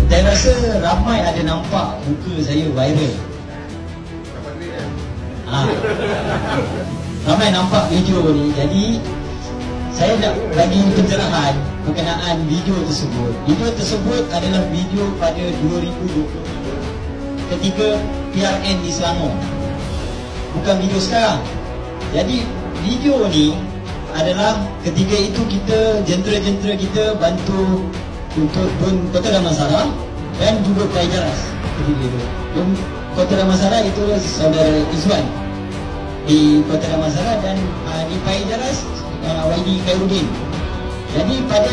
Saya rasa ramai ada nampak muka saya viral. Ramai nampak video ni. Jadi saya nak bagi pencerahan berkenaan video tersebut. Video tersebut adalah video pada 2020 ketika PRN di Selangor, bukan video sekarang. Jadi video ni adalah ketika itu kita, jentera-jentera kita bantu untuk Dun Kota Damansara dan juga Pai Jaras. Ketika itu Dun Kota Damansara itu saudara Izwan di Kota Damansara, dan di Pai Jaras YD Khairuddin. Jadi pada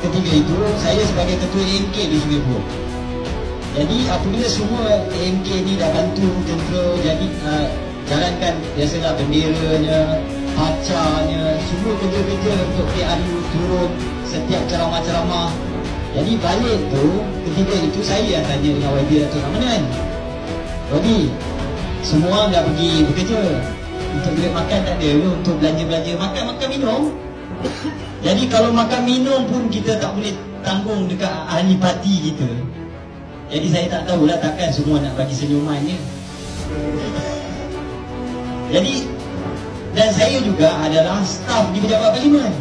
ketika itu saya sebagai ketua AMK di Sungai Buloh. Jadi apabila semua AMK ni dah bantu jentera jadi jalankan biasalah benderanya, pacarnya, semua kerja-kerja untuk PRU turun setiap ceramah-ceramah. Jadi balik tu, ketika itu saya yang tanya dengan YB Datuk Ramadan, YB, semua orang dah pergi bekerja, untuk duit makan tak ada, untuk belanja-belanja, makan-makan minum. Jadi kalau makan minum pun kita tak boleh tanggung dekat ahli parti kita. Jadi saya tak tahulah, takkan semua nak bagi senyuman je. Jadi, dan saya juga adalah staf di Pejabat Parlimen.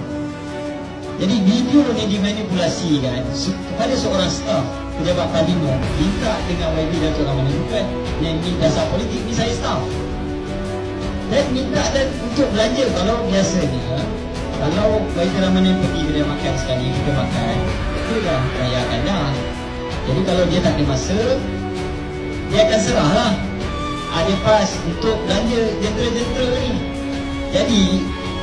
Jadi video ni dimanipulasikan kepada seorang staf Pejabat Parlimen, minta dengan YB Datuk Ramadan, bukan yang ini dasar politik, ni saya staf. Dan minta dan untuk belanja. Kalau biasanya, kalau YB Ramadan pergi kedai makan sekali, kita makan, itu dah rayakan dah. Jadi kalau dia tak ada masa, dia akan serahlah ada pas untuk belanja jentera-jentera ni. Jadi,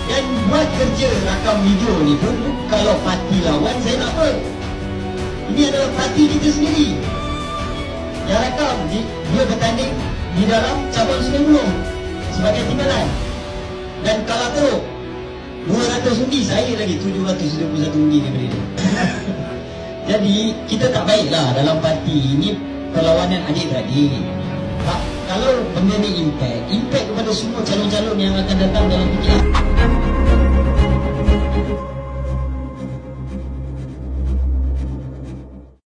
dan buat kerja rakam video ni pun, kalau parti lawan saya nak apa? Ini adalah parti kita sendiri yang rakam. Dia bertanding di dalam cabang Sungai Buloh sebagai timbalan, dan kalah teruk 200 undi, saya lagi 771 undi daripada dia. Jadi kita tak baiklah dalam parti ini, perlawanan adik-beradik. Kalau benda ni impact kepada semua calon-calon yang akan datang dalam PKR.